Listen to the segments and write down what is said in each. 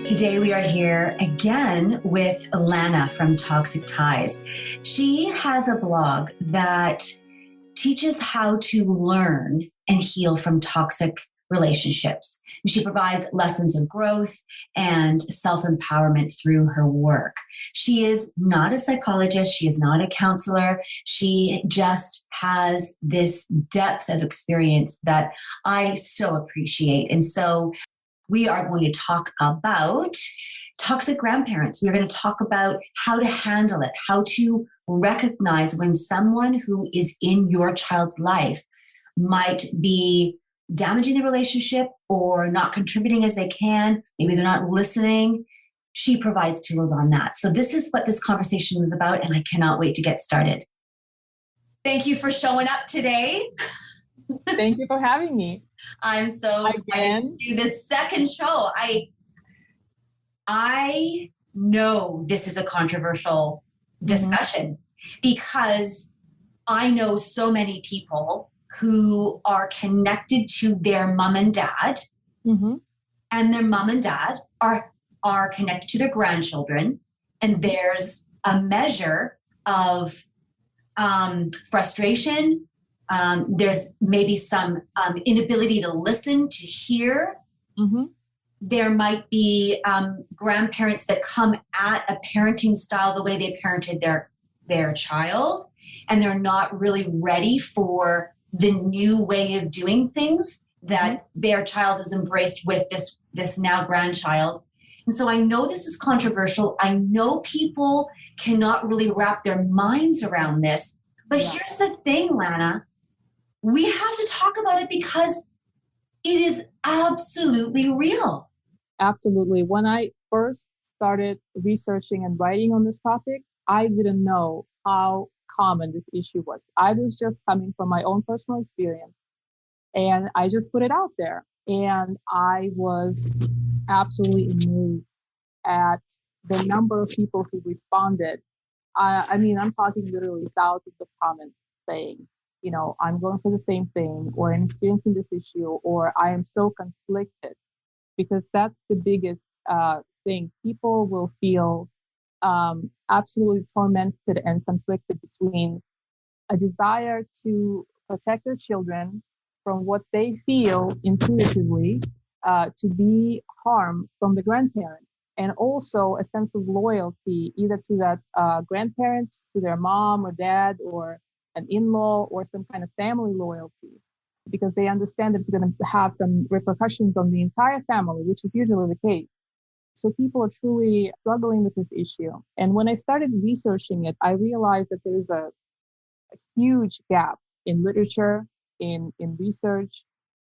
Today we are here again with Lana from Toxic Ties. She has a blog that teaches how to learn and heal from toxic relationships. She provides lessons of growth and self-empowerment through her work. She is not a psychologist. She is not a counselor. She just has this depth of experience that I so appreciate. And so we are going to talk about toxic grandparents. We're going to talk about how to handle it, how to recognize when someone who is in your child's life might be damaging the relationship or not contributing as they can. Maybe they're not listening. She provides tools on that. So this is what this conversation was about, and I cannot wait to get started. Thank you for showing up today. Thank you for having me. I'm so excited to do this second show. I know this is a controversial discussion because I know so many people who are connected to their mom and dad, and their mom and dad are connected to their grandchildren, and there's a measure of frustration. There's maybe some inability to listen, to hear. There might be grandparents that come at a parenting style the way they parented their child, and they're not really ready for the new way of doing things that their child has embraced with this now grandchild. And so I know this is controversial. I know people cannot really wrap their minds around this. But here's the thing, Lana. We have to talk about it because it is absolutely real. Absolutely. When I first started researching and writing on this topic, I didn't know how common this issue was. I was just coming from my own personal experience, and I just put it out there. And I was absolutely amazed at the number of people who responded. I mean, I'm talking literally thousands of comments saying, you know, I'm going through the same thing, or I'm experiencing this issue, or I am so conflicted, because that's the biggest thing. People will feel absolutely tormented and conflicted between a desire to protect their children from what they feel intuitively to be harmed from the grandparent, and also a sense of loyalty either to that grandparent, to their mom or dad, or an in-law, or some kind of family loyalty, because they understand that it's going to have some repercussions on the entire family, which is usually the case. So people are truly struggling with this issue. And when I started researching it, I realized that there's a huge gap in literature, in research.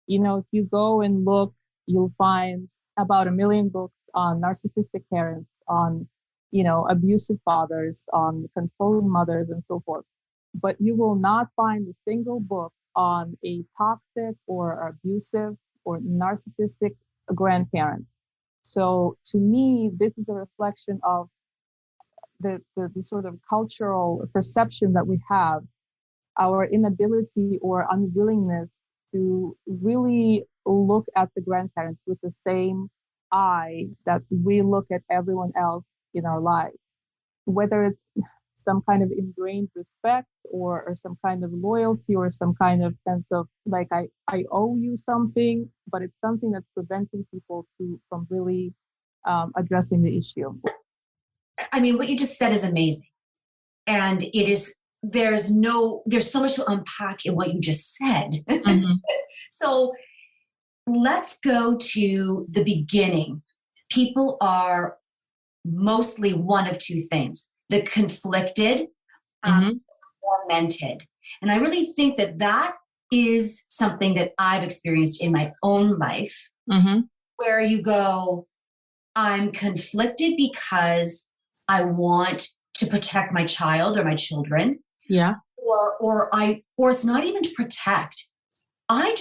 You know, if you go and look, you'll find about 1 million books on narcissistic parents, on, you know, abusive fathers, on controlling mothers, and so forth. But you will not find a single book on a toxic or abusive or narcissistic grandparent. So to me, this is a reflection of the sort of cultural perception that we have, our inability or unwillingness to really look at the grandparents with the same eye that we look at everyone else in our lives, whether it's some kind of ingrained respect or some kind of loyalty or some kind of sense of like, I owe you something, but it's something that's preventing people from really addressing the issue. I mean, what you just said is amazing. And it is, there's so much to unpack in what you just said. So let's go to the beginning. People are mostly one of two things: the conflicted, tormented. And I really think that is something that I've experienced in my own life, where you go, I'm conflicted because I want to protect my child or my children. Yeah. Or it's not even to protect. I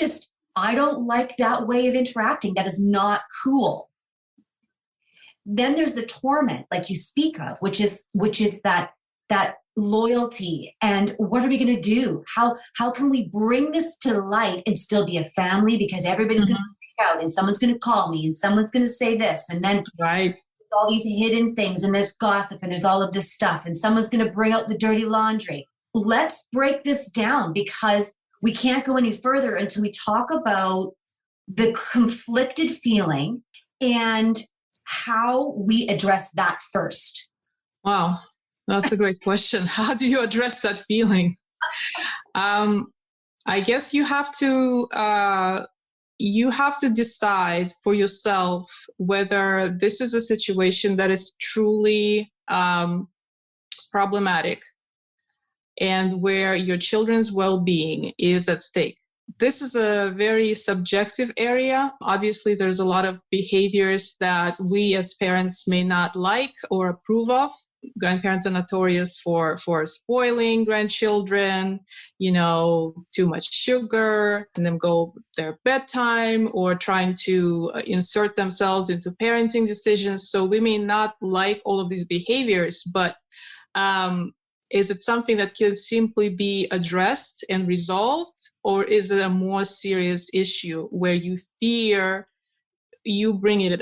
don't like that way of interacting. That is not cool. Then there's the torment, like you speak of, which is that loyalty, and what are we going to do? How can we bring this to light and still be a family? Because everybody's going to freak out, and someone's going to call me, and someone's going to say this, and then Right. all these hidden things, and there's gossip, and there's all of this stuff, and someone's going to bring out the dirty laundry. Let's break this down, because we can't go any further until we talk about the conflicted feeling and how we address that first. Wow, that's a great question. How do you address that feeling? I guess you have to decide for yourself whether this is a situation that is truly problematic and where your children's well-being is at stake. This is a very subjective area. Obviously, there's a lot of behaviors that we as parents may not like or approve of. Grandparents are notorious for spoiling grandchildren, too much sugar, and them go their bedtime, or trying to insert themselves into parenting decisions. So we may not like all of these behaviors, but is it something that can simply be addressed and resolved, or is it a more serious issue where you fear you bringing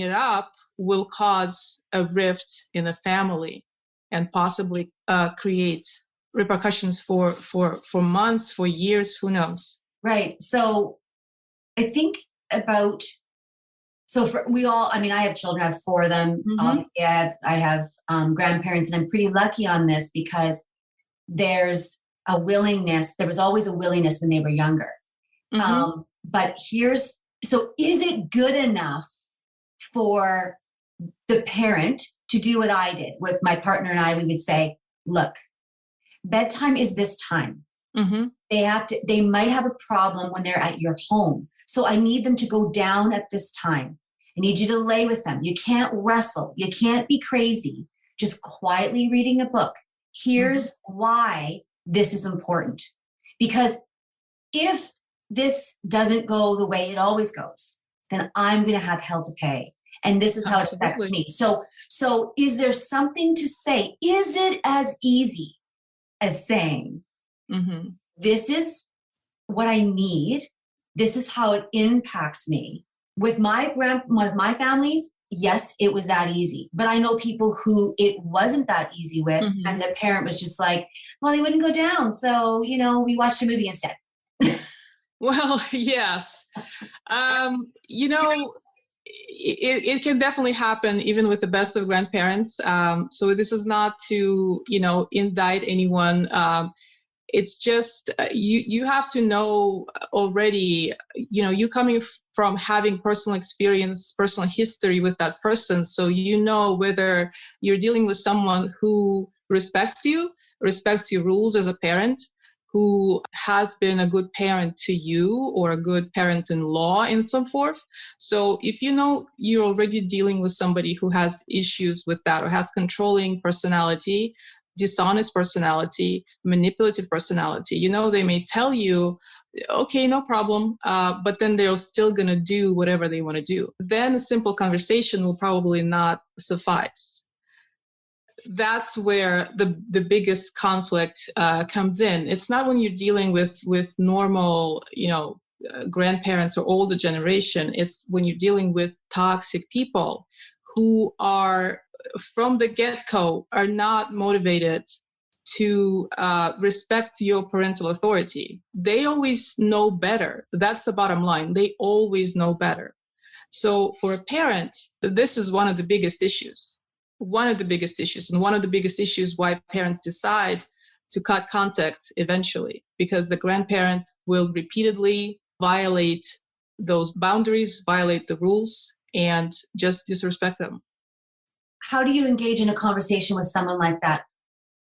it up will cause a rift in the family and possibly create repercussions for months, for years, who knows? Right. So I think about, I have children, I have 4 of them. Obviously I have grandparents, and I'm pretty lucky on this because there was always a willingness when they were younger. But is it good enough for the parent to do what I did with my partner and I? We would say, look, bedtime is this time. They might have a problem when they're at your home. So I need them to go down at this time. I need you to lay with them. You can't wrestle. You can't be crazy. Just quietly reading a book. Here's why this is important. Because if this doesn't go the way it always goes, then I'm going to have hell to pay. And this is how it affects me. So is there something to say? Is it as easy as saying, this is what I need? This is how it impacts me. With my families, yes, it was that easy. But I know people who it wasn't that easy with, and the parent was just like, well, they wouldn't go down. So, we watched a movie instead. Well, yes. It can definitely happen even with the best of grandparents. So this is not to, indict anyone. It's just you have to know already, you coming from having personal experience, personal history with that person. So whether you're dealing with someone who respects your rules as a parent, who has been a good parent to you or a good parent-in-law and so forth. So if you're already dealing with somebody who has issues with that or has controlling personality, dishonest personality, manipulative personality, they may tell you, okay, no problem, but then they're still going to do whatever they want to do. Then a simple conversation will probably not suffice. That's where the biggest conflict comes in. It's not when you're dealing with normal, grandparents or older generation. It's when you're dealing with toxic people who are, from the get-go, are not motivated to respect your parental authority. They always know better. That's the bottom line. They always know better. So for a parent, this is one of the biggest issues. And one of the biggest issues why parents decide to cut contact eventually, because the grandparent will repeatedly violate those boundaries, violate the rules, and just disrespect them. How do you engage in a conversation with someone like that?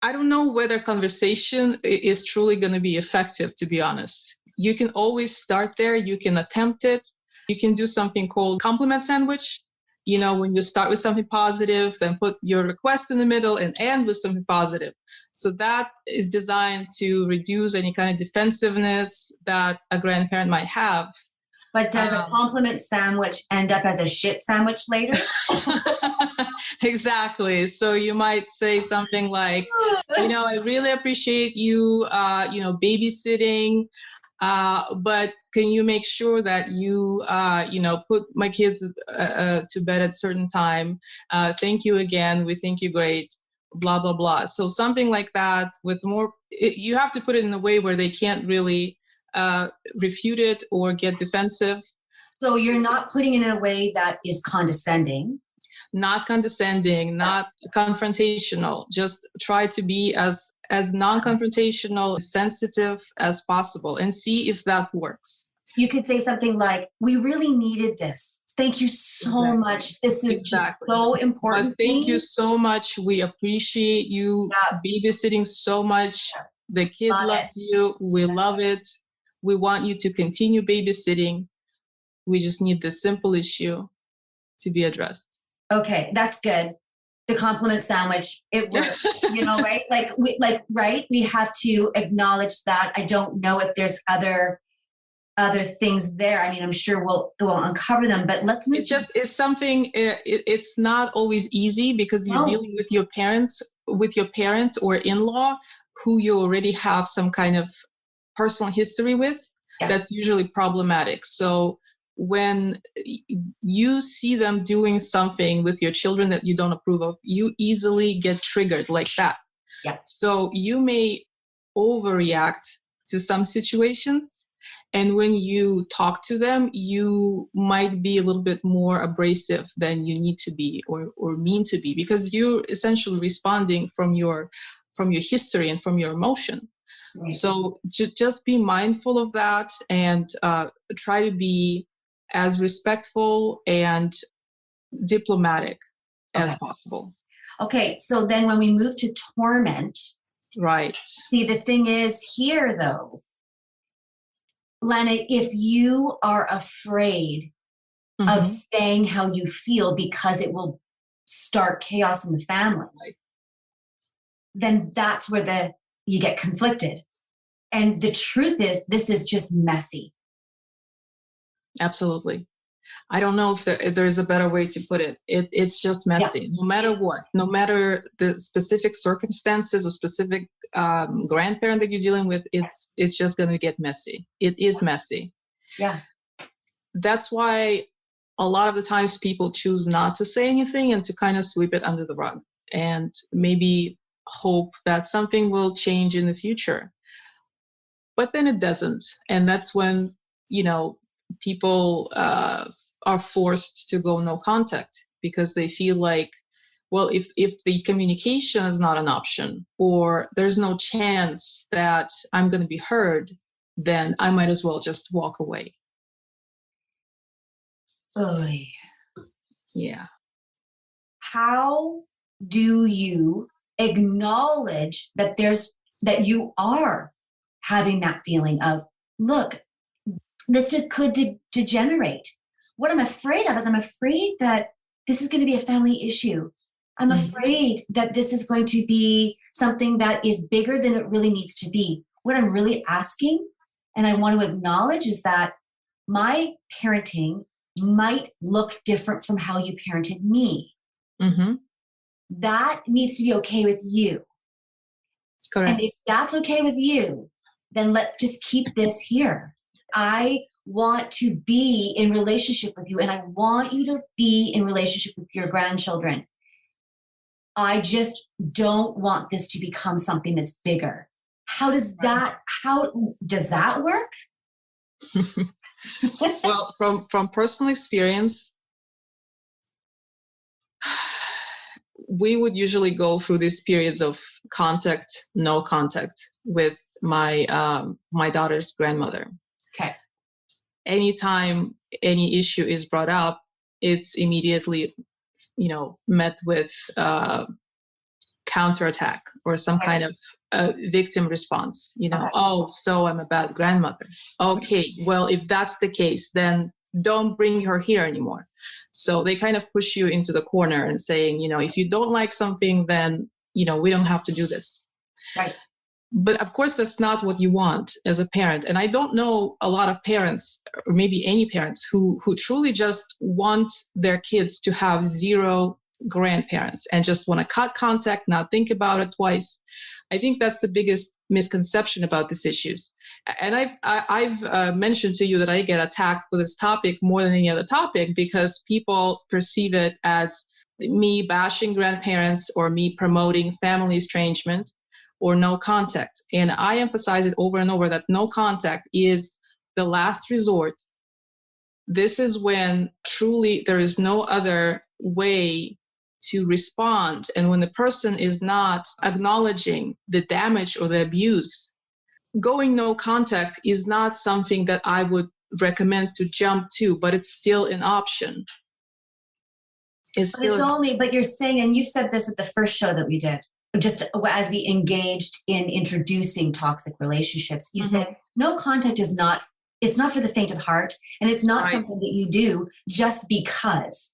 I don't know whether conversation is truly going to be effective, to be honest. You can always start there. You can attempt it. You can do something called compliment sandwich. When you start with something positive, then put your request in the middle and end with something positive. So that is designed to reduce any kind of defensiveness that a grandparent might have. But does a compliment sandwich end up as a shit sandwich later? Exactly. So you might say something like, I really appreciate you, babysitting. But can you make sure that you, put my kids to bed at a certain time? Thank you again. We think you're great. Blah, blah, blah. So something like that with more, you have to put it in a way where they can't really refute it or get defensive. So you're not putting it in a way that is condescending. Not condescending, not confrontational. Just try to be as non-confrontational, sensitive as possible, and see if that works. You could say something like, we really needed this. Thank you so much. This is just so important. But thank you so much. We appreciate you babysitting so much. The kid loves you. We love it. We want you to continue babysitting. We just need this simple issue to be addressed. Okay, that's good. The compliment sandwich, it works, right? Right? We have to acknowledge that. I don't know if there's other things there. I mean, I'm sure we'll uncover them, but let's move. It's something, it's not always easy because you're dealing with your parents or in-law who you already have some kind of personal history with. Yeah. That's usually problematic. So when you see them doing something with your children that you don't approve of, you easily get triggered like that. Yeah. So you may overreact to some situations. And when you talk to them, you might be a little bit more abrasive than you need to be or mean to be, because you're essentially responding from your history and from your emotion. Right. So just be mindful of that and try to be as respectful and diplomatic as possible. Okay, so then when we move to torment, right. See, the thing is here, though, Lana, if you are afraid of saying how you feel because it will start chaos in the family, then that's where you get conflicted. And the truth is, this is just messy. Absolutely. I don't know if there's a better way to put it. It's just messy. No matter what, no matter the specific circumstances or specific grandparent that you're dealing with, it's just going to get messy. It is messy. Yeah. That's why a lot of the times people choose not to say anything and to kind of sweep it under the rug and maybe hope that something will change in the future. But then it doesn't. And that's when, people are forced to go no contact because they feel like, well, if the communication is not an option or there's no chance that I'm going to be heard, then I might as well just walk away. Oy. Yeah. How do you acknowledge that you are having that feeling of, look, this could degenerate? What I'm afraid of is I'm afraid that this is going to be a family issue. I'm afraid that this is going to be something that is bigger than it really needs to be. What I'm really asking, and I want to acknowledge, is that my parenting might look different from how you parented me. Mm-hmm. That needs to be okay with you. Correct. And if that's okay with you, then let's just keep this here. I want to be in relationship with you, and I want you to be in relationship with your grandchildren. I just don't want this to become something that's bigger. How does that work? Well, from personal experience, we would usually go through these periods of contact, no contact with my daughter's grandmother. Okay. Anytime any issue is brought up, it's immediately, met with counterattack or some kind of victim response. Oh, so I'm a bad grandmother. Okay, well, if that's the case, then don't bring her here anymore. So they kind of push you into the corner and saying, if you don't like something, then, we don't have to do this. Right. But of course, that's not what you want as a parent. And I don't know a lot of parents, or maybe any parents, who truly just want their kids to have zero grandparents and just want to cut contact, not think about it twice. I think that's the biggest misconception about these issues. And I've mentioned to you that I get attacked for this topic more than any other topic, because people perceive it as me bashing grandparents or me promoting family estrangement or no contact. And I emphasize it over and over that no contact is the last resort. This is when truly there is no other way to respond. And when the person is not acknowledging the damage or the abuse, going no contact is not something that I would recommend to jump to, but it's still an option. But you're saying, and you said this at the first show that we did, just as we engaged in introducing toxic relationships, you said no contact is not, it's not for the faint of heart, and it's not something that you do just because.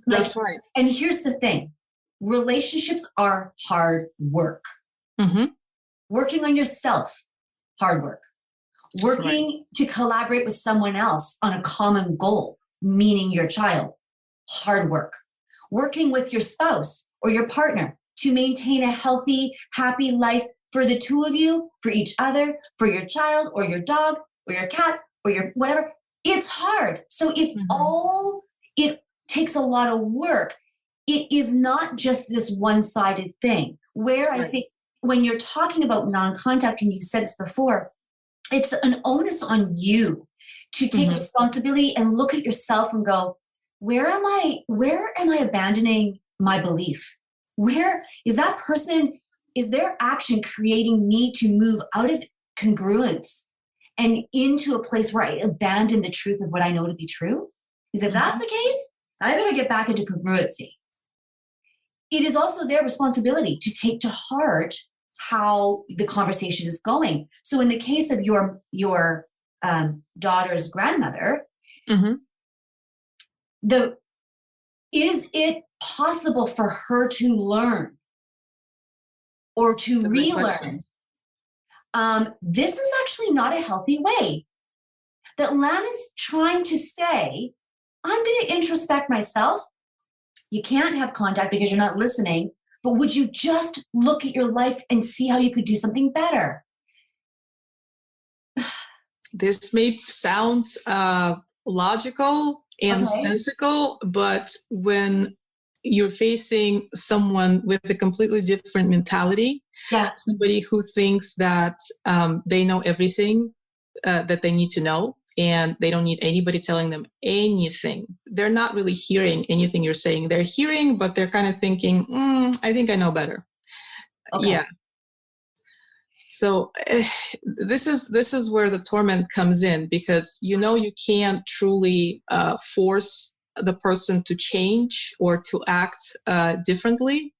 That's right. And here's the thing. Relationships are hard work. Working on yourself, hard work. Working to collaborate with someone else on a common goal, meaning your child, hard work. Working with your spouse or your partner to maintain a healthy, happy life for the two of you, for each other, for your child or your dog or your cat or your whatever. It's hard. So it's it takes a lot of work. It is not just this one-sided thing where I think when you're talking about non-contact, and you've said this before, it's an onus on you to take responsibility and look at yourself and go, where am I abandoning my belief? Where is that person, is their action creating me to move out of congruence and into a place where I abandon the truth of what I know to be true? Because if that's the case, I better get back into congruency. It is also their responsibility to take to heart how the conversation is going. So in the case of your daughter's grandmother, is it possible for her to learn or to relearn? This is actually not a healthy way. That Lana's trying to say, I'm going to introspect myself. You can't have contact because you're not listening, but would you just look at your life and see how you could do something better? This may sound logical and sensical, but when you're facing someone with a completely different mentality, somebody who thinks that they know everything that they need to know, and they don't need anybody telling them anything. They're not really hearing anything you're saying. They're hearing, but they're kind of thinking, I think I know better. Yeah. So this is where the torment comes in, because you can't truly force the person to change or to act differently.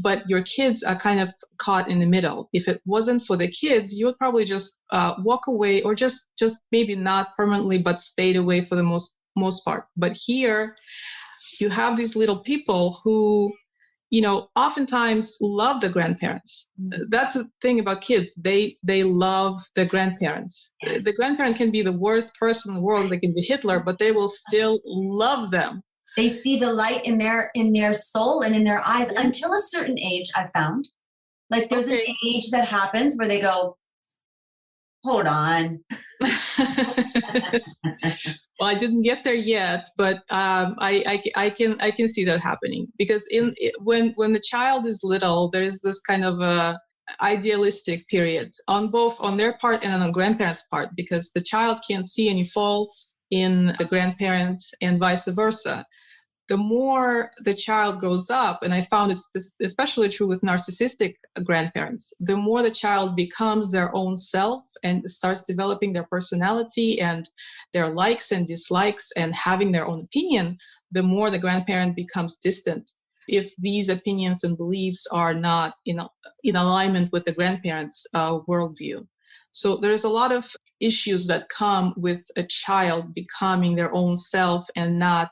But your kids are kind of caught in the middle. If it wasn't for the kids, you would probably just walk away, or just maybe not permanently, but stayed away for the most part. But here you have these little people who, oftentimes love the grandparents. That's the thing about kids. They love the grandparents. The grandparent can be the worst person in the world. They can be Hitler, but they will still love them. They see the light in their soul and in their eyes until a certain age, I found. Like there's an age that happens where they go, hold on. Well, I didn't get there yet, but I can see that happening, because when the child is little, there is this kind of idealistic period on their part and on the grandparents' part, because the child can't see any faults in the grandparents and vice versa. The more the child grows up, and I found it especially true with narcissistic grandparents, the more the child becomes their own self and starts developing their personality and their likes and dislikes and having their own opinion, the more the grandparent becomes distant if these opinions and beliefs are not in alignment with the grandparent's worldview. So there's a lot of issues that come with a child becoming their own self and not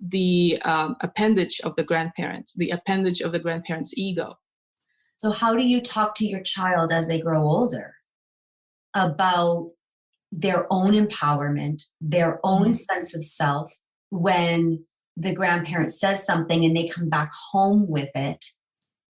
the appendage of the grandparents, the appendage of the grandparents' ego. So how do you talk to your child as they grow older about their own empowerment, their own sense of self, when the grandparent says something and they come back home with it?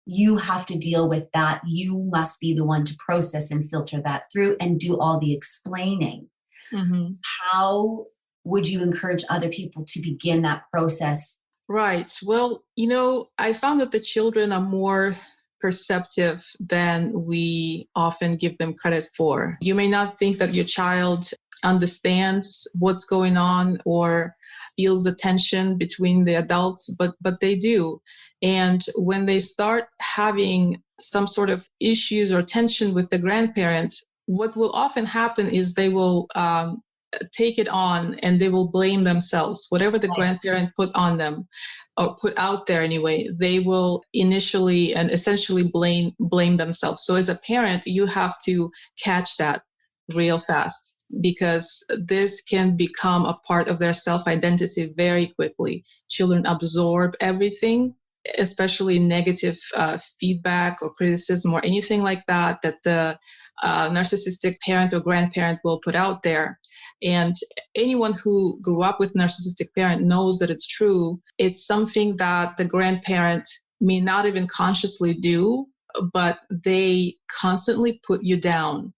You have to deal with that. You must be the one to process and filter that through and do all the explaining. Mm-hmm. How would you encourage other people to begin that process? Right. Well, I found that the children are more perceptive than we often give them credit for. You may not think that your child understands what's going on or feels the tension between the adults, but they do. And when they start having some sort of issues or tension with the grandparents, what will often happen is they will take it on and they will blame themselves. Whatever the grandparent put on them or put out there anyway, they will initially and essentially blame themselves. So as a parent, you have to catch that real fast, because this can become a part of their self-identity very quickly. Children absorb everything, especially negative feedback or criticism or anything like that the narcissistic parent or grandparent will put out there. And anyone who grew up with narcissistic parent knows that it's true. It's something that the grandparent may not even consciously do, but they constantly put you down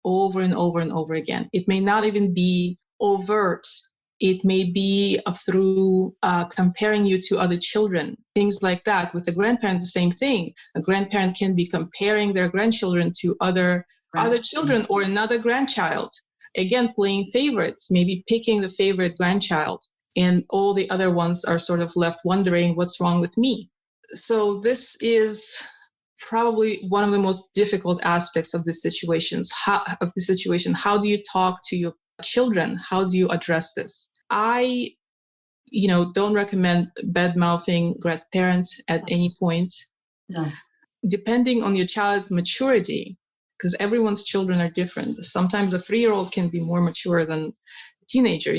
over and over and over again. It may not even be overt. It may be through comparing you to other children, things like that. With a grandparent, the same thing. A grandparent can be comparing their grandchildren to other children or another grandchild. Again, playing favorites, maybe picking the favorite grandchild, and all the other ones are sort of left wondering what's wrong with me. So this is probably one of the most difficult aspects of this situation. How do you talk to your children? How do you address this? I, don't recommend bad-mouthing grandparents at any point. No. Depending on your child's maturity, because everyone's children are different. Sometimes a 3-year-old can be more mature than a teenager,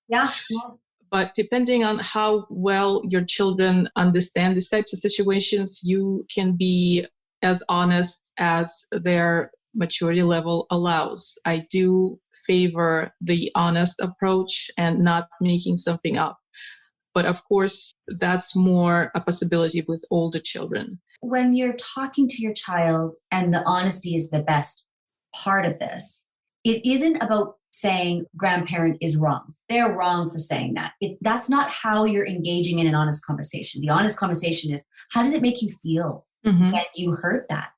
Yeah. But depending on how well your children understand these types of situations, you can be as honest as their maturity level allows. I do favor the honest approach and not making something up. But of course, that's more a possibility with older children. When you're talking to your child, and the honesty is the best part of this, it isn't about saying grandparent is wrong. They're wrong for saying that. That's not how you're engaging in an honest conversation. The honest conversation is, how did it make you feel when you heard that?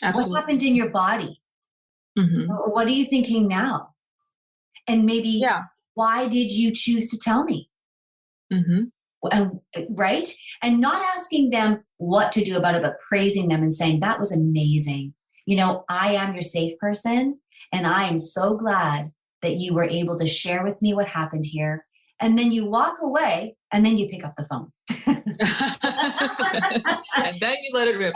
Absolutely. What happened in your body? Or what are you thinking now? And maybe, why did you choose to tell me? Right? And not asking them what to do about it, but praising them and saying, that was amazing. I am your safe person, and I am so glad that you were able to share with me what happened here. And then you walk away, and then you pick up the phone. And then you let it rip.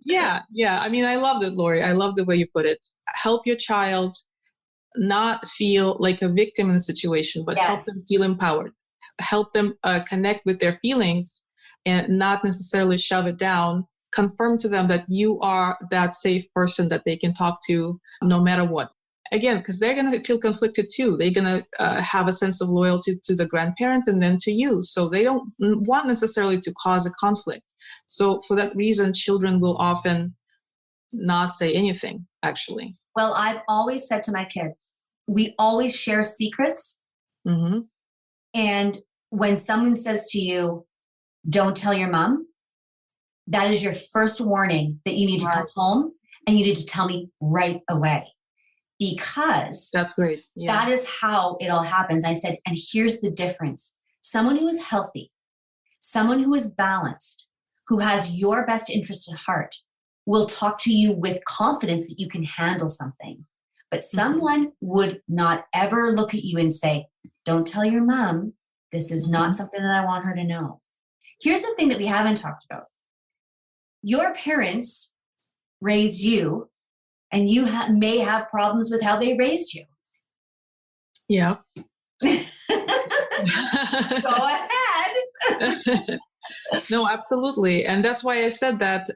Yeah. I mean, I love it, Lori. I love the way you put it. Help your child not feel like a victim in the situation, but help them feel empowered. Help them connect with their feelings and not necessarily shove it down. Confirm to them that you are that safe person that they can talk to no matter what. Again, because they're going to feel conflicted too. They're going to have a sense of loyalty to the grandparent and then to you. So they don't want necessarily to cause a conflict. So for that reason, children will often not say anything, actually. Well, I've always said to my kids, we always share secrets. And when someone says to you, don't tell your mom, that is your first warning that you need to come home and you need to tell me right away. Because that's great. That is how it all happens. I said, and here's the difference. Someone who is healthy, someone who is balanced, who has your best interest at heart, will talk to you with confidence that you can handle something. But someone would not ever look at you and say, don't tell your mom, this is not something that I want her to know. Here's the thing that we haven't talked about. Your parents raised you, and you may have problems with how they raised you. Yeah. Go ahead. No, absolutely. And that's why I said that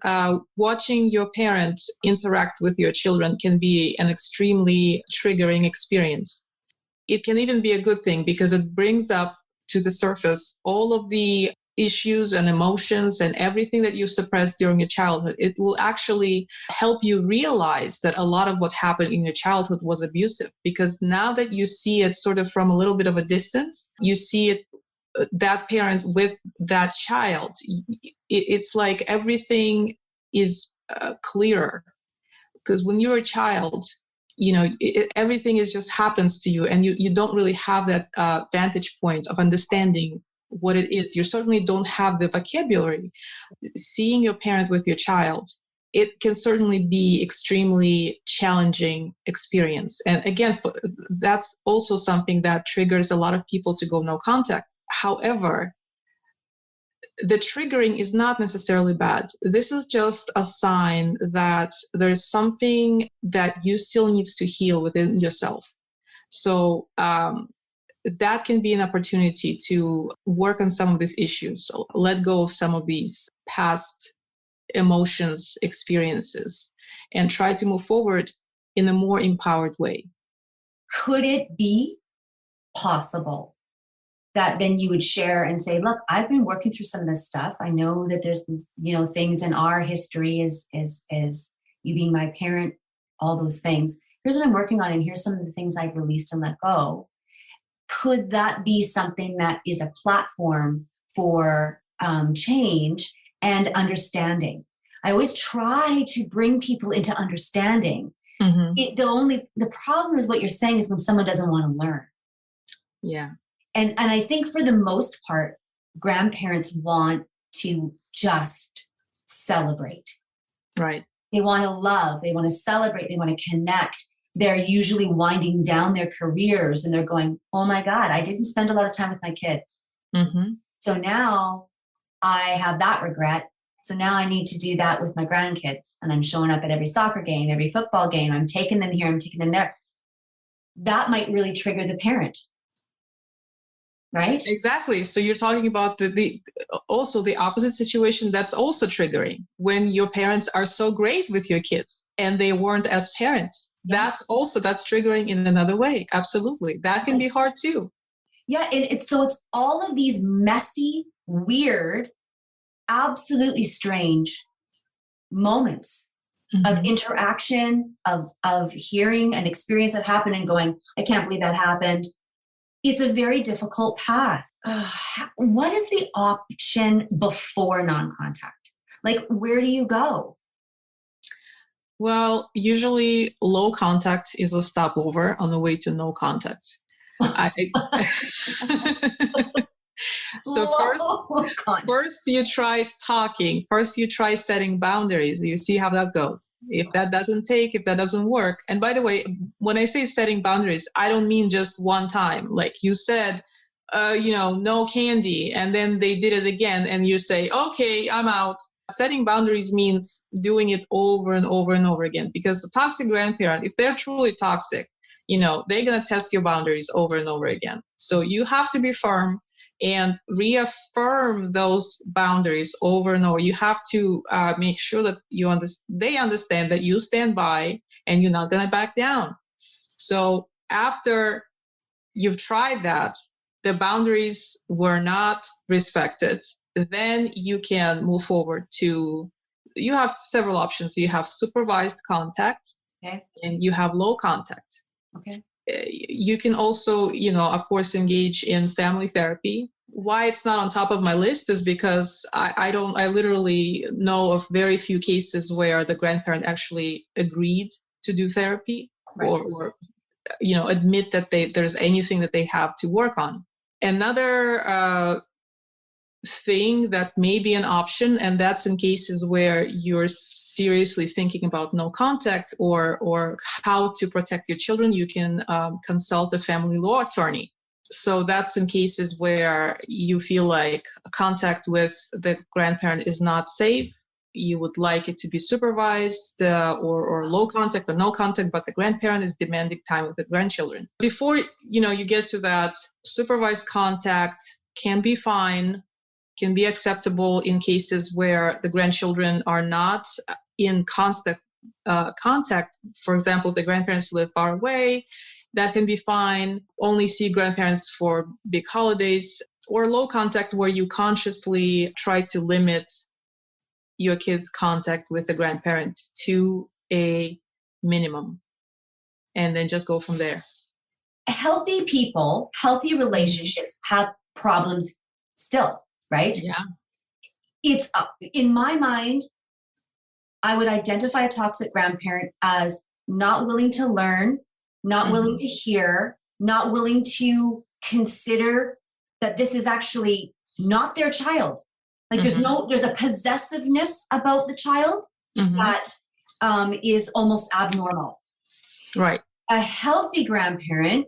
watching your parents interact with your children can be an extremely triggering experience. It can even be a good thing because it brings up to the surface all of the issues and emotions and everything that you suppressed during your childhood. It will actually help you realize that a lot of what happened in your childhood was abusive, because now that you see it sort of from a little bit of a distance, you see it, that parent with that child, it's like everything is clearer. Because when you're a child, everything is just happens to you, and you don't really have that vantage point of understanding what it is. You certainly don't have the vocabulary. Seeing your parent with your child, it can certainly be extremely challenging experience. And again, that's also something that triggers a lot of people to go no contact. However, the triggering is not necessarily bad. This is just a sign that there's something that you still needs to heal within yourself. So that can be an opportunity to work on some of these issues, so let go of some of these past emotions, experiences, and try to move forward in a more empowered way. Could it be possible that then you would share and say, look, I've been working through some of this stuff. I know that there's, things in our history as you being my parent, all those things. Here's what I'm working on, and here's some of the things I've released and let go. Could that be something that is a platform for change and understanding? I always try to bring people into understanding. Mm-hmm. The problem is what you're saying is when someone doesn't want to learn. Yeah. And I think for the most part, grandparents want to just celebrate. Right. They want to love. They want to celebrate. They want to connect. They're usually winding down their careers and they're going, oh my God, I didn't spend a lot of time with my kids. Mm-hmm. So now I have that regret. So now I need to do that with my grandkids. And I'm showing up at every soccer game, every football game. I'm taking them here. I'm taking them there. That might really trigger the parent. Right? Exactly. So you're talking about also the opposite situation that's also triggering when your parents are so great with your kids and they weren't as parents. Yeah. That's triggering in another way. Absolutely. That can be hard too. Yeah. And it's all of these messy, weird, absolutely strange moments of interaction, of hearing an experience that happened and going, I can't believe that happened. It's a very difficult path. What is the option before non-contact? Like, where do you go? Well, usually low contact is a stopover on the way to no contact. So first you try talking. First you try setting boundaries. You see how that goes. If that doesn't work. And by the way, when I say setting boundaries, I don't mean just one time. Like you said, no candy. And then they did it again. And you say, okay, I'm out. Setting boundaries means doing it over and over and over again. Because the toxic grandparent, if they're truly toxic, they're going to test your boundaries over and over again. So you have to be firm and reaffirm those boundaries over and over. You have to make sure that they understand that you stand by and you're not going to back down. So after you've tried that, the boundaries were not respected, then you can move forward to, you have several options. You have supervised contact, okay, and you have low contact. Okay. You can also, of course, engage in family therapy. Why it's not on top of my list is because I literally know of very few cases where the grandparent actually agreed to do therapy, right, or admit that there's anything that they have to work on. Another thing that may be an option, and that's in cases where you're seriously thinking about no contact or how to protect your children, you can consult a family law attorney. So that's in cases where you feel like contact with the grandparent is not safe. You would like it to be supervised or low contact or no contact, but the grandparent is demanding time with the grandchildren. Before you get to that, supervised contact can be fine. can be acceptable in cases where the grandchildren are not in constant contact. For example, if the grandparents live far away, that can be fine. Only see grandparents for big holidays, or low contact where you consciously try to limit your kid's contact with the grandparent to a minimum, and then just go from there. Healthy people, healthy relationships have problems still, right? Yeah. It's in my mind, I would identify a toxic grandparent as not willing to learn, not willing to hear, not willing to consider that this is actually not their child. Like there's a possessiveness about the child that is almost abnormal. Right. A healthy grandparent,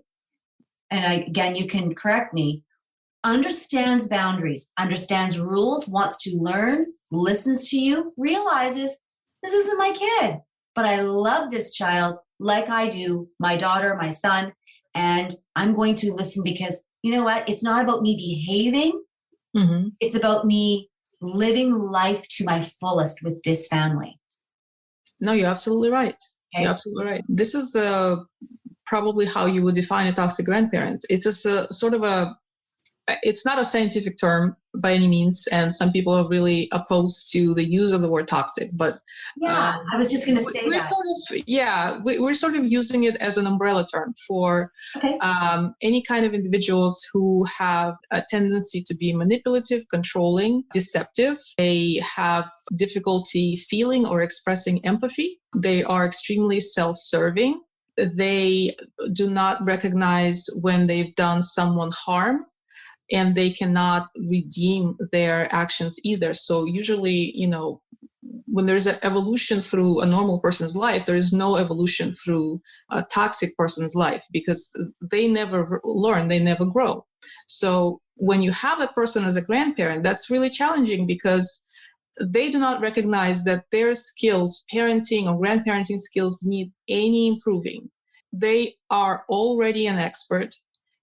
and again, you can correct me, understands boundaries, understands rules, wants to learn, listens to you, realizes this isn't my kid, but I love this child like I do my daughter, my son, and I'm going to listen because you know what? It's not about me behaving. It's about me living life to my fullest with this family. No, you're absolutely right. Okay. You're absolutely right. This is probably how you would define a toxic grandparent. It's just a sort of it's not a scientific term by any means, and some people are really opposed to the use of the word toxic. But yeah, I was just going to say we're sort of using it as an umbrella term for any kind of individuals who have a tendency to be manipulative, controlling, deceptive. They have difficulty feeling or expressing empathy. They are extremely self-serving. They do not recognize when they've done someone harm, and they cannot redeem their actions either. So usually, when there's an evolution through a normal person's life, there is no evolution through a toxic person's life because they never learn, they never grow. So when you have that person as a grandparent, that's really challenging because they do not recognize that their skills, parenting or grandparenting skills, need any improving. They are already an expert.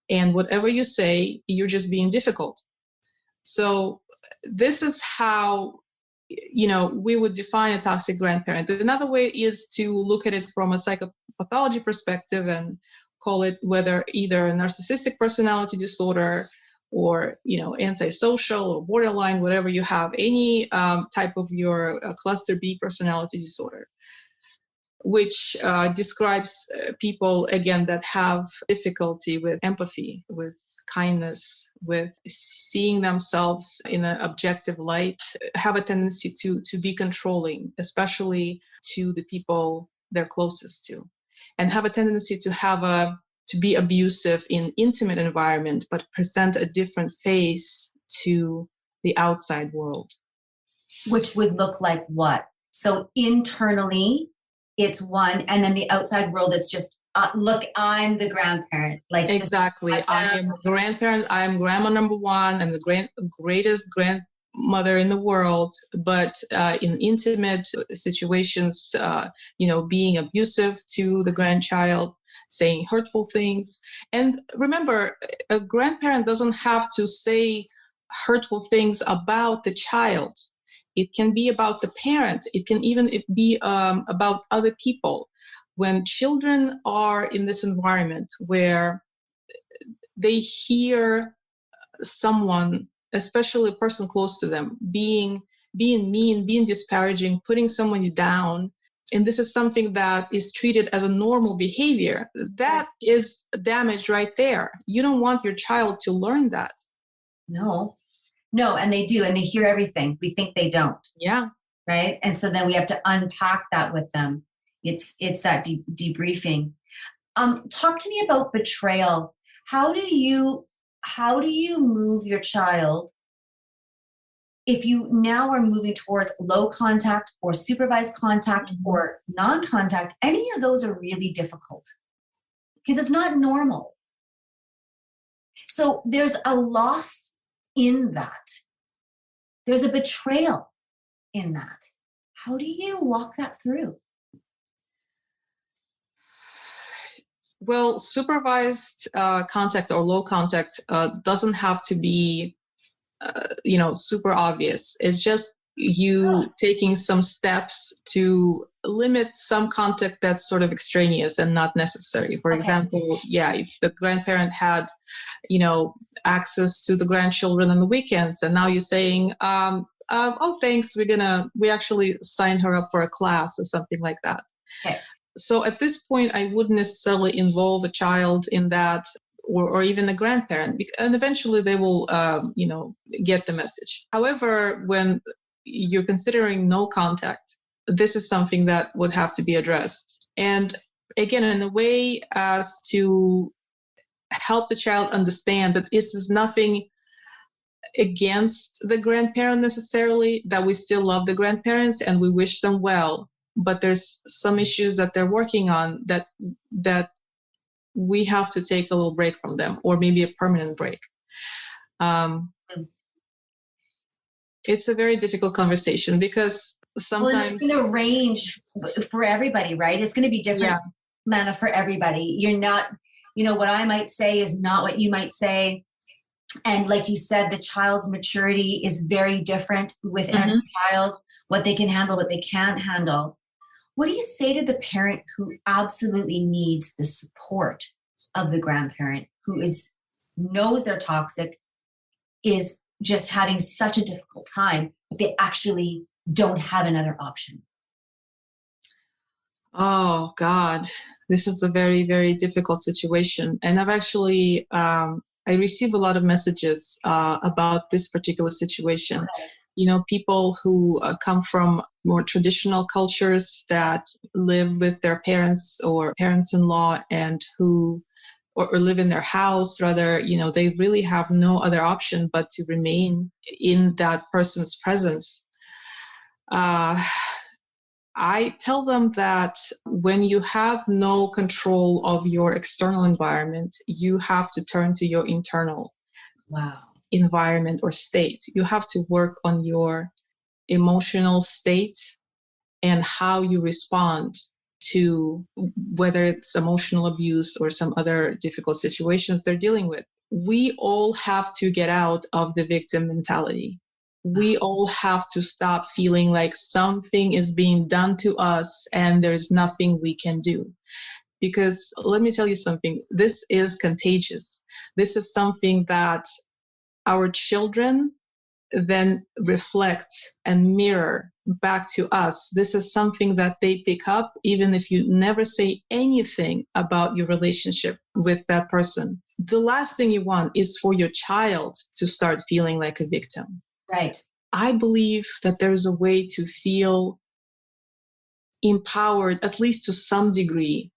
And whatever you say, you're just being difficult. So this is how, we would define a toxic grandparent. Another way is to look at it from a psychopathology perspective and call it whether either a narcissistic personality disorder or, antisocial or borderline, whatever you have, any type of your cluster B personality disorder, which describes people, again, that have difficulty with empathy, with kindness, with seeing themselves in an objective light, have a tendency to be controlling, especially to the people they're closest to, and have a tendency to be abusive in intimate environment, but present a different face to the outside world. Which would look like what? So internally, it's one, and then the outside world is just, look, I'm the grandparent. Like exactly, I am a grandparent. I am grandma number one. I'm the greatest grandmother in the world. But in intimate situations, being abusive to the grandchild, saying hurtful things. And remember, a grandparent doesn't have to say hurtful things about the child. It can be about the parent. It can even be about other people. When children are in this environment where they hear someone, especially a person close to them, being mean, being disparaging, putting someone down, and this is something that is treated as a normal behavior, that is damage right there. You don't want your child to learn that. No, and they do, and they hear everything. We think they don't. Yeah. Right? And so then we have to unpack that with them. It's that debriefing. Talk to me about betrayal. How do you move your child if you now are moving towards low contact or supervised contact or non-contact? Any of those are really difficult because it's not normal. So there's a loss in that. There's a betrayal in that. How do you walk that through? Well, supervised contact or low contact doesn't have to be super obvious. It's just you taking some steps to limit some contact that's sort of extraneous and not necessary. For example, if the grandparent had, access to the grandchildren on the weekends, and now you're saying, oh, thanks, we actually signed her up for a class or something like that. Okay. So at this point, I wouldn't necessarily involve a child in that, or even a grandparent, and eventually they will, get the message. However, when you're considering no contact, this is something that would have to be addressed. And again, in a way as to help the child understand that this is nothing against the grandparent necessarily, that we still love the grandparents and we wish them well, but there's some issues that they're working on that we have to take a little break from them, or maybe a permanent break. It's a very difficult conversation because sometimes it's going to range for everybody, right? It's going to be different, Lana, for everybody. You're not, what I might say is not what you might say. And like you said, the child's maturity is very different with every child, what they can handle, what they can't handle. What do you say to the parent who absolutely needs the support of the grandparent, who knows they're toxic, is just having such a difficult time, but they actually don't have another option? Oh, God, this is a very, very difficult situation. And I've actually, I receive a lot of messages about this particular situation. Okay. People who come from more traditional cultures that live with their parents or parents-in-law and who or live in their house, rather, they really have no other option but to remain in that person's presence. I tell them that when you have no control of your external environment, you have to turn to your internal environment or state. You have to work on your emotional state and how you respond to whether it's emotional abuse or some other difficult situations they're dealing with. We all have to get out of the victim mentality. We all have to stop feeling like something is being done to us and there's nothing we can do. Because let me tell you something, this is contagious. This is something that our children then reflect and mirror back to us. This is something that they pick up even if you never say anything about your relationship with that person. The last thing you want is for your child to start feeling like a victim. Right. I believe that there's a way to feel empowered, at least to some degree,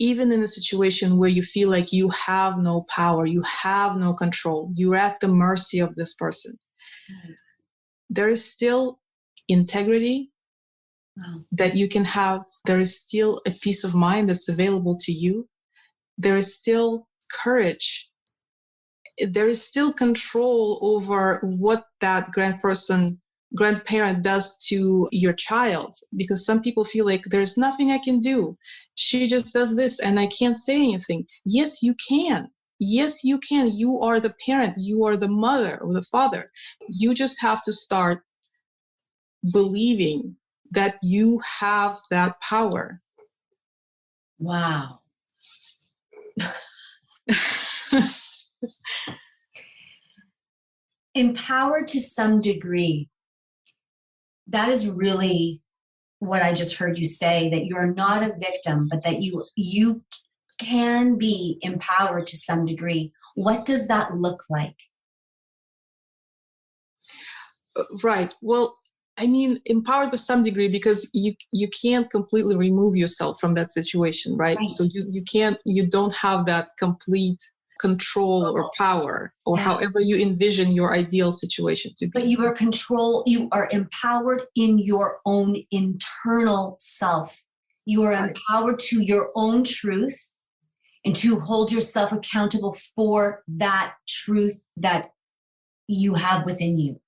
even in a situation where you feel like you have no power, you have no control, you're at the mercy of this person. Right. There is still integrity that you can have. There is still a peace of mind that's available to you. There is still courage. There is still control over what that grandparent does to your child, because some people feel like there's nothing I can do. She just does this and I can't say anything. Yes, you can. Yes, you can. You are the parent. You are the mother or the father. You just have to start believing that you have that power. Wow. Empowered to some degree. That is really what I just heard you say, that you're not a victim, but that you can be empowered to some degree. What does that look like? Right. Well, I mean, empowered to some degree, because you can't completely remove yourself from that situation, right? So you don't have that complete control or power, or however you envision your ideal situation to be. But you are empowered in your own internal self. You are empowered to your own truth and to hold yourself accountable for that truth that you have within you.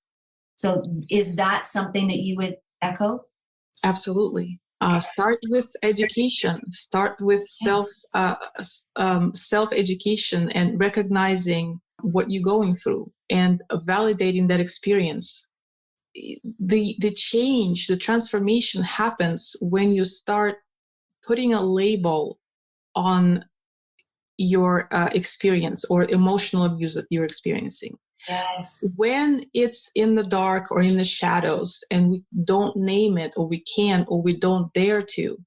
So is that something that you would echo? Absolutely. Start with education. Start with self-education and recognizing what you're going through and validating that experience. The change, the transformation happens when you start putting a label on your experience or emotional abuse that you're experiencing. Yes. When it's in the dark or in the shadows and we don't name it, or we can't, or we don't dare to,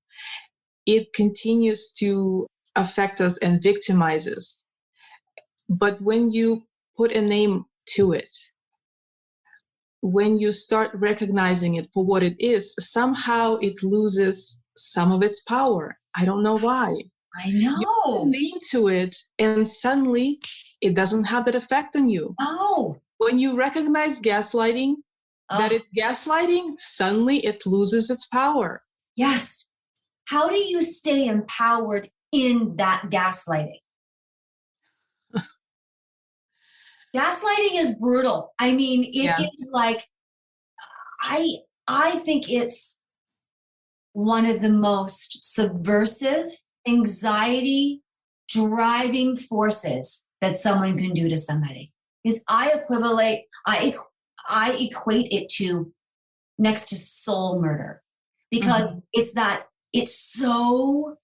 it continues to affect us and victimizes. But when you put a name to it, when you start recognizing it for what it is, somehow it loses some of its power. I don't know why. I know. You put a name to it and suddenly it doesn't have that effect on you. Oh. When you recognize gaslighting, that it's gaslighting, suddenly it loses its power. Yes. How do you stay empowered in that gaslighting? Gaslighting is brutal. I mean, it's like, I think it's one of the most subversive, anxiety driving forces that someone can do to somebody. I equate it to next to soul murder, because it's so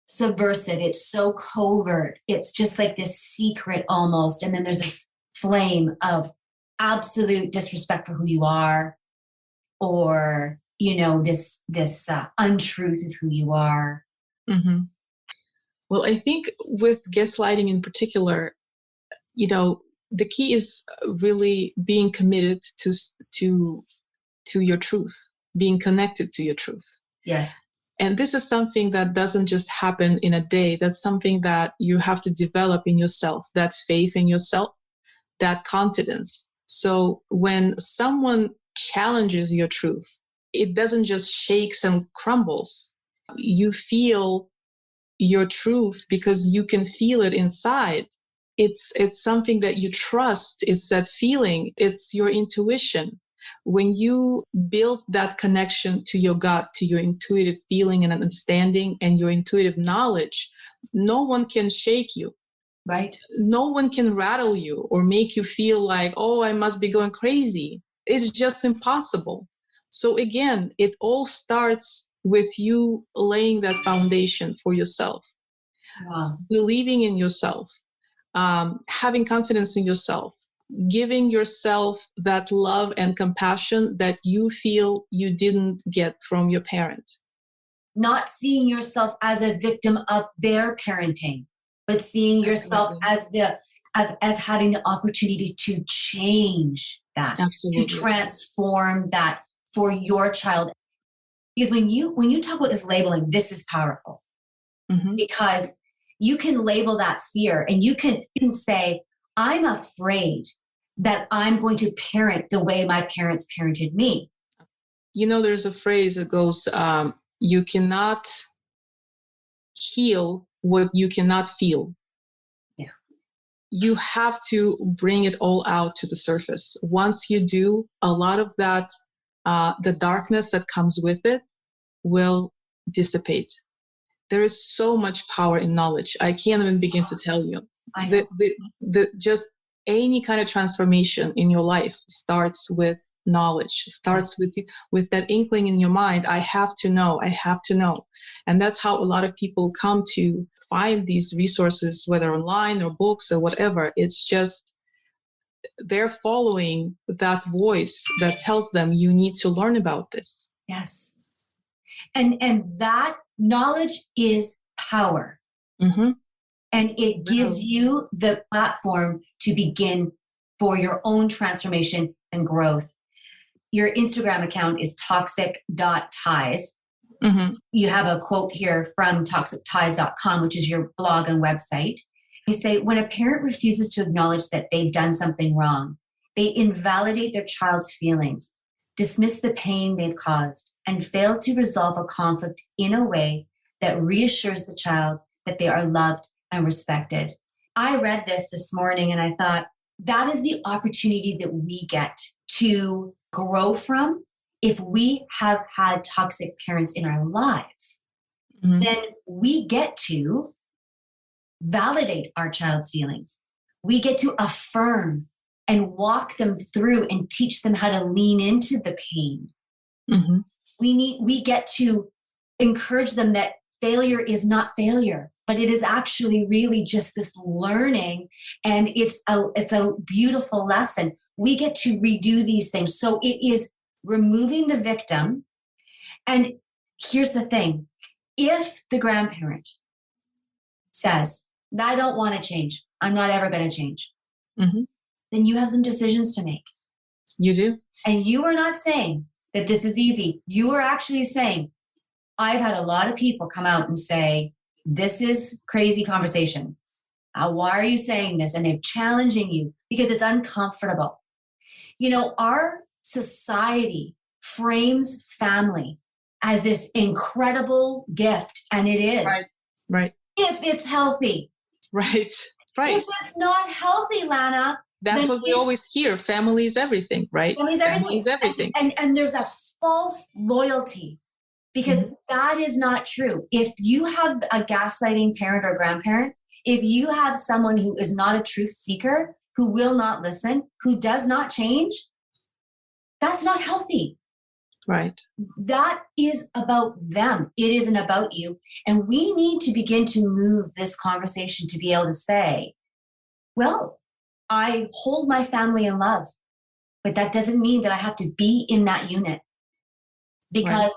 subversive, it's so covert, it's just like this secret almost, and then there's this flame of absolute disrespect for who you are, or this untruth of who you are. Mm-hmm. Well, I think with gaslighting in particular, the key is really being committed to your truth, being connected to your truth. Yes. And this is something that doesn't just happen in a day. That's something that you have to develop in yourself, that faith in yourself, that confidence. So when someone challenges your truth, it doesn't just shakes and crumbles. You feel your truth because you can feel it inside. It's something that you trust. It's that feeling. It's your intuition. When you build that connection to your gut, to your intuitive feeling and understanding and your intuitive knowledge, no one can shake you. Right. No one can rattle you or make you feel like, oh, I must be going crazy. It's just impossible. So again, it all starts with you laying that foundation for yourself. Wow. Believing in yourself, having confidence in yourself, giving yourself that love and compassion that you feel you didn't get from your parent. Not seeing yourself as a victim of their parenting, but seeing yourself as having the opportunity to change that, Absolutely. to transform that for your child. Because when you talk about this labeling, this is powerful. Mm-hmm. Because you can label that fear, and you can say, I'm afraid that I'm going to parent the way my parents parented me. There's a phrase that goes, you cannot heal what you cannot feel. Yeah. You have to bring it all out to the surface. Once you do, a lot of that, the darkness that comes with it will dissipate. There is so much power in knowledge. I can't even begin to tell you. Just any kind of transformation in your life starts with knowledge, starts with that inkling in your mind. I have to know. And that's how a lot of people come to find these resources, whether online or books or whatever. It's just they're following that voice that tells them you need to learn about this. Yes. And that knowledge is power. Mm-hmm. And it gives you the platform to begin for your own transformation and growth. Your Instagram account is toxic.ties. Mm-hmm. You have a quote here from toxicties.com, which is your blog and website. You say, when a parent refuses to acknowledge that they've done something wrong, they invalidate their child's feelings, dismiss the pain they've caused, and fail to resolve a conflict in a way that reassures the child that they are loved and respected. I read this morning and I thought, that is the opportunity that we get to grow from. If we have had toxic parents in our lives, mm-hmm. then we get to validate our child's feelings. We get to affirm and walk them through and teach them how to lean into the pain. Mm-hmm. We get to encourage them that failure is not failure, but it is actually really just this learning, and it's a beautiful lesson. We get to redo these things. So it is removing the victim. And here's the thing. If the grandparent says, I don't want to change, I'm not ever going to change, Mm-hmm. then you have some decisions to make. You do. And you are not saying that this is easy. You are actually saying, I've had a lot of people come out and say, this is crazy conversation. Why are you saying this? And they're challenging you because it's uncomfortable. You know, our society frames family as this incredible gift, and it is. Right. If it's healthy. Right. If it's not healthy, Lana. That's what we always hear. Family is everything, right? Family is everything. And there's a false loyalty, because that is not true. If you have a gaslighting parent or grandparent, if you have someone who is not a truth seeker, who will not listen, who does not change, that's not healthy. Right. That is about them. It isn't about you. And we need to begin to move this conversation to be able to say, well, I hold my family in love, but that doesn't mean that I have to be in that unit, because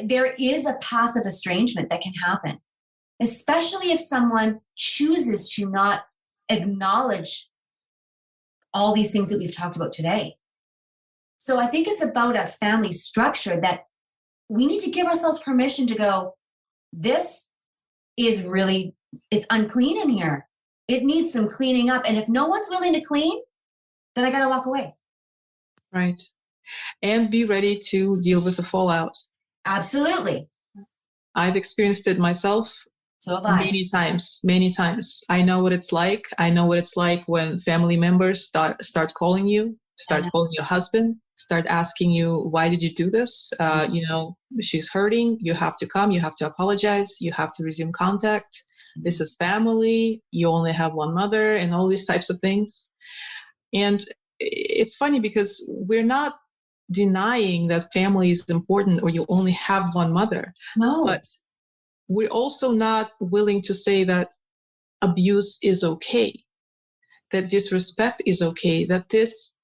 there is a path of estrangement that can happen, especially if someone chooses to not acknowledge all these things that we've talked about today. So I think it's about a family structure that we need to give ourselves permission to go, this is really, it's unclean in here. It needs some cleaning up. And if no one's willing to clean, then I got to walk away. Right. And be ready to deal with the fallout. Absolutely. I've experienced it myself. So have I. Many times. I know what it's like. I know what it's like when family members start calling you, calling your husband, start asking you, why did you do this? You know, she's hurting. You have to come. You have to apologize. You have to resume contact. This is family. You only have one mother, and all these types of things. And it's funny because we're not denying that family is important or you only have one mother. No. But we're also not willing to say that abuse is okay, that disrespect is okay, that this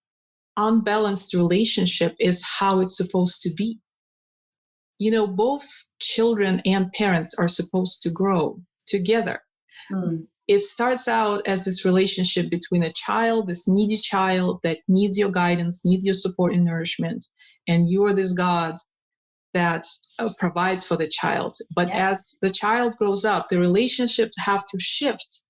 unbalanced relationship is how it's supposed to be. You know, both children and parents are supposed to grow together. It starts out as this relationship between a child, this needy child that needs your guidance, needs your support and nourishment, and you are this God that provides for the child. But as the child grows up, the relationships have to shift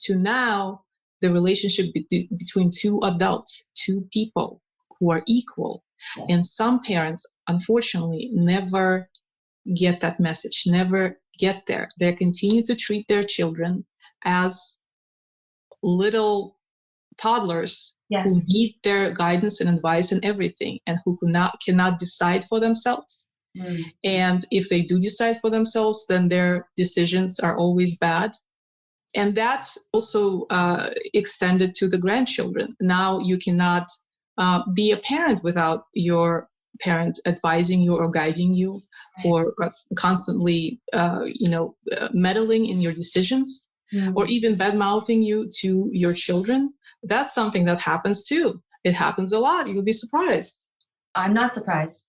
to now the relationship between two adults, two people who are equal. Yes. And some parents, unfortunately, never get that message, never get there. They continue to treat their children as little toddlers who need their guidance and advice and everything, and who cannot decide for themselves. And if they do decide for themselves, then their decisions are always bad. And that's also extended to the grandchildren. Now you cannot be a parent without your parent advising you or guiding you, or constantly, meddling in your decisions, or even bad-mouthing you to your children. That's something that happens too. It happens a lot. You'll be surprised. I'm not surprised.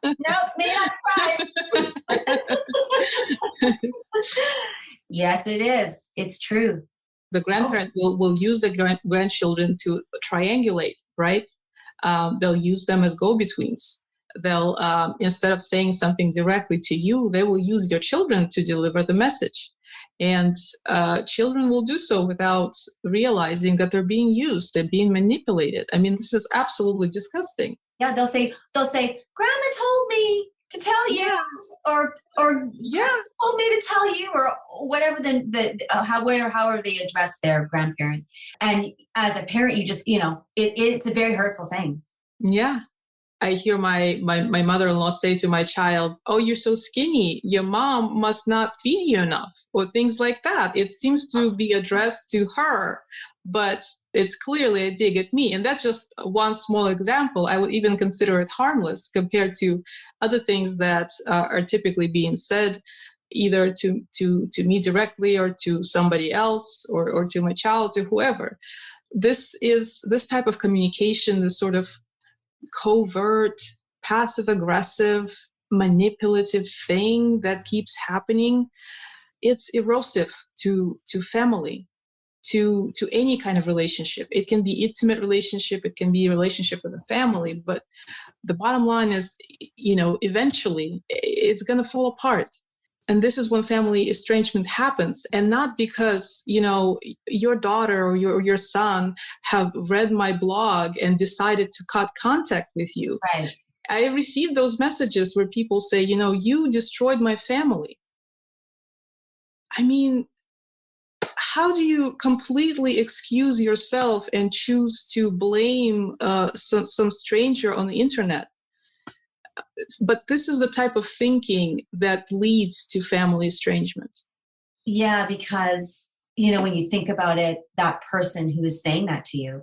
Nope, me not surprised. Yes, it is. It's true. The grandparent will use the grandchildren to triangulate, right? They'll use them as go-betweens. They'll, instead of saying something directly to you, they will use your children to deliver the message. And children will do so without realizing that they're being used, they're being manipulated. I mean, this is absolutely disgusting. Yeah, they'll say, Grandma told me to tell you, or told me to tell you, or whatever however they address their grandparent. And as a parent, you just, it's a very hurtful thing. Yeah. I hear my mother-in-law say to my child, "Oh, you're so skinny. Your mom must not feed you enough," or things like that. It seems to be addressed to her, but it's clearly a dig at me. And that's just one small example. I would even consider it harmless compared to other things that are typically being said, either to me directly or to somebody else or to my child, to whoever. This type of communication, this sort of covert, passive aggressive, manipulative thing that keeps happening, it's erosive to family, to any kind of relationship. It can be intimate relationship, it can be a relationship with a family, but the bottom line is, eventually it's going to fall apart. And this is when family estrangement happens, and not because, your daughter or your son have read my blog and decided to cut contact with you. Right. I received those messages where people say, you destroyed my family. I mean, how do you completely excuse yourself and choose to blame some stranger on the internet? But this is the type of thinking that leads to family estrangement. Yeah, because, when you think about it, that person who is saying that to you,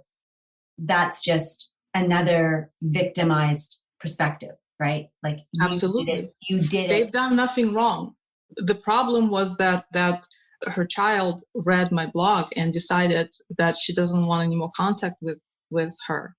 that's just another victimized perspective, right? Like Absolutely. You did it. They've done nothing wrong. The problem was that her child read my blog and decided that she doesn't want any more contact with her.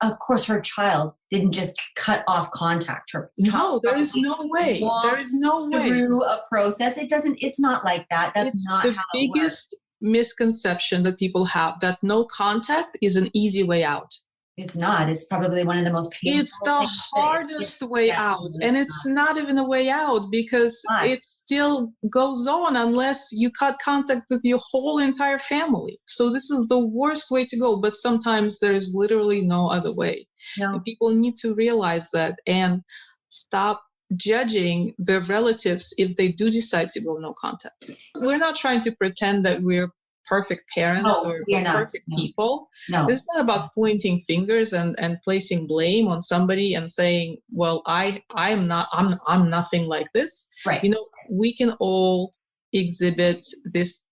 Of course, her child didn't just cut off contact. No, there is no way. There is no way. Through a process. It's not like that. That's not how it works. The biggest misconception that people have, that no contact is an easy way out. It's not. It's probably one of the most painful. It's the hardest way out. And it's not even a way out, because it still goes on unless you cut contact with your whole entire family. So this is the worst way to go. But sometimes there is literally no other way. No. And people need to realize that and stop judging their relatives if they do decide to go no contact. We're not trying to pretend that we're perfect parents or perfect people. No. It's not about pointing fingers and placing blame on somebody and saying, well, I'm nothing like this. Right. We can all exhibit this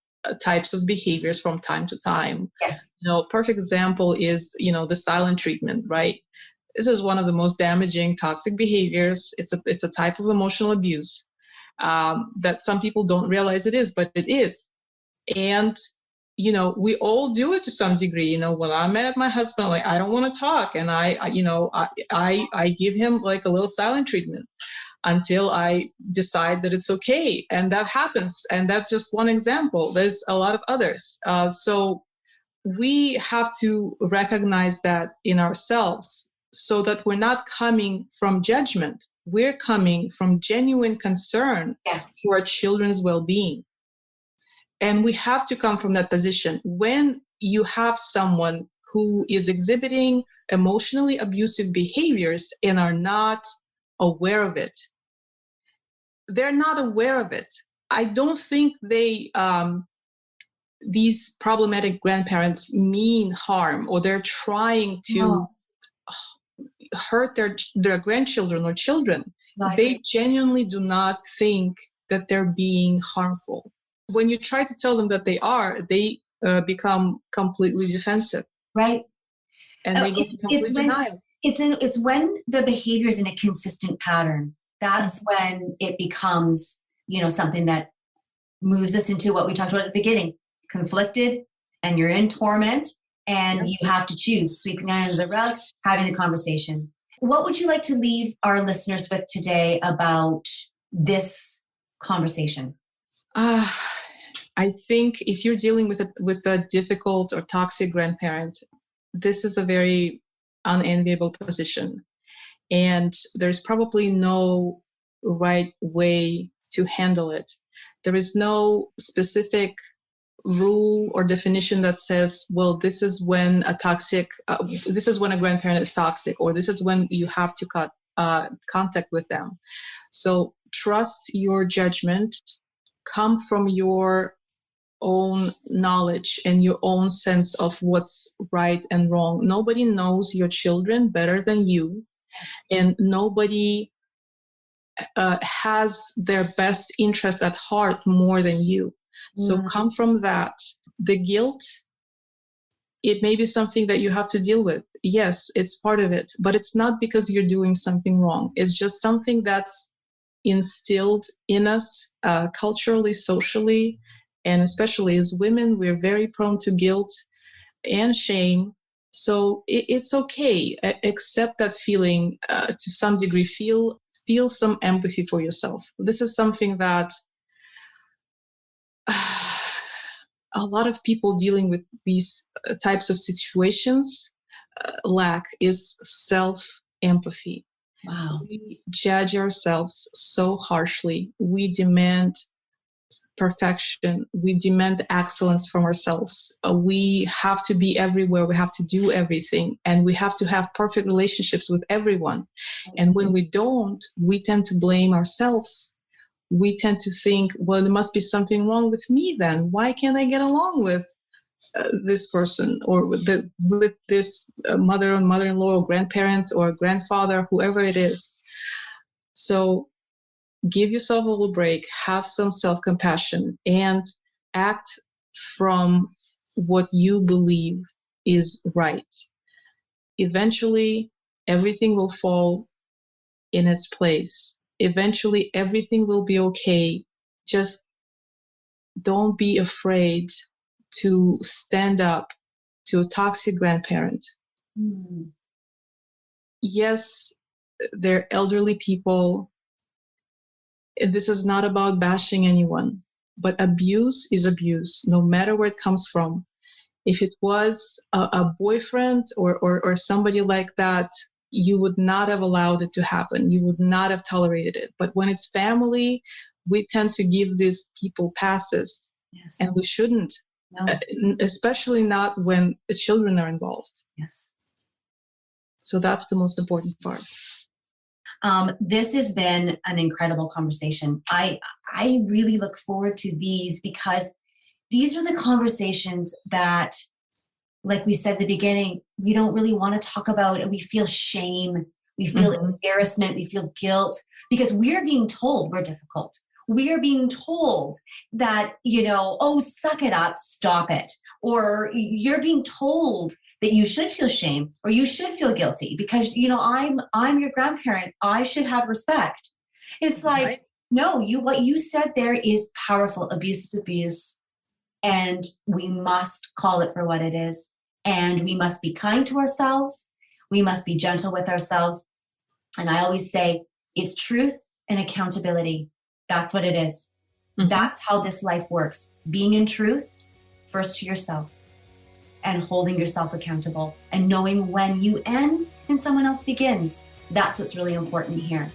types of behaviors from time to time. Yes. Perfect example is, the silent treatment, right? This is one of the most damaging toxic behaviors. It's a type of emotional abuse that some people don't realize it is, but it is. And we all do it to some degree. When I'm mad at my husband, like, I don't want to talk. And I give him like a little silent treatment until I decide that it's okay. And that happens. And that's just one example. There's a lot of others. So we have to recognize that in ourselves, so that we're not coming from judgment. We're coming from genuine concern for our children's well-being. And we have to come from that position. When you have someone who is exhibiting emotionally abusive behaviors and are not aware of it, they're not aware of it. I don't think these problematic grandparents mean harm, or they're trying to hurt their grandchildren or children. They genuinely do not think that they're being harmful. When you try to tell them that they become completely defensive. Right. And they go into complete denial. It's when the behavior is in a consistent pattern. That's when it becomes, something that moves us into what we talked about at the beginning. Conflicted, and you're in torment, and you have to choose sweeping under the rug, having the conversation. What would you like to leave our listeners with today about this conversation? I think if you're dealing with a difficult or toxic grandparent, this is a very unenviable position. And there's probably no right way to handle it. There is no specific rule or definition that says, well, this is when a grandparent is toxic, or this is when you have to cut contact with them. So trust your judgment, come from your own knowledge and your own sense of what's right and wrong. Nobody knows your children better than you. and nobody has their best interest at heart more than you. So come from that. The guilt, it may be something that you have to deal with. Yes, it's part of it, but it's not because you're doing something wrong. It's just something that's instilled in us culturally, socially, and especially as women, we're very prone to guilt and shame. So it's okay. Accept that feeling to some degree. Feel some empathy for yourself. This is something that a lot of people dealing with these types of situations lack is self-empathy. Wow. We judge ourselves so harshly. We demand perfection. We demand excellence from ourselves. We have to be everywhere. We have to do everything. And we have to have perfect relationships with everyone. And when we don't, we tend to blame ourselves. We tend to think, well, there must be something wrong with me then. Why can't I get along with this person or with this mother or mother-in-law or grandparent or grandfather, whoever it is? So give yourself a little break, have some self-compassion, and act from what you believe is right. Eventually, everything will fall in its place. Eventually, everything will be okay. Just don't be afraid to stand up to a toxic grandparent. Yes, they're elderly people. This is not about bashing anyone, but abuse is abuse, no matter where it comes from. If it was a boyfriend or somebody like that, you would not have allowed it to happen. You would not have tolerated it. But when it's family, we tend to give these people passes. Yes. And we shouldn't, No. Especially not when the children are involved. Yes. So that's the most important part. This has been an incredible conversation. I really look forward to these because these are the conversations that, like we said at the beginning, we don't really want to talk about, and we feel shame, we feel embarrassment, we feel guilt, because we're being told we're difficult. We are being told that, oh, suck it up, stop it. Or you're being told that you should feel shame or you should feel guilty because, I'm your grandparent. I should have respect. It's like, right. No, what you said there is powerful. Abuse is abuse. And we must call it for what it is. And we must be kind to ourselves. We must be gentle with ourselves. And I always say it's truth and accountability. That's what it is. Mm-hmm. That's how this life works. Being in truth, first to yourself, and holding yourself accountable, and knowing when you end and someone else begins. That's what's really important here.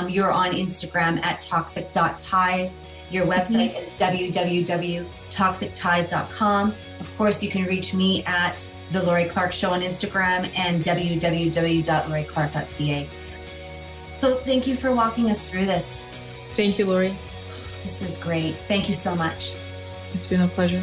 You're on Instagram at toxic.ties. Your website is www.toxicties.com. Of course, you can reach me at The Lori Clark Show on Instagram and www.loriclark.ca. So thank you for walking us through this. Thank you, Lori. This is great. Thank you so much. It's been a pleasure.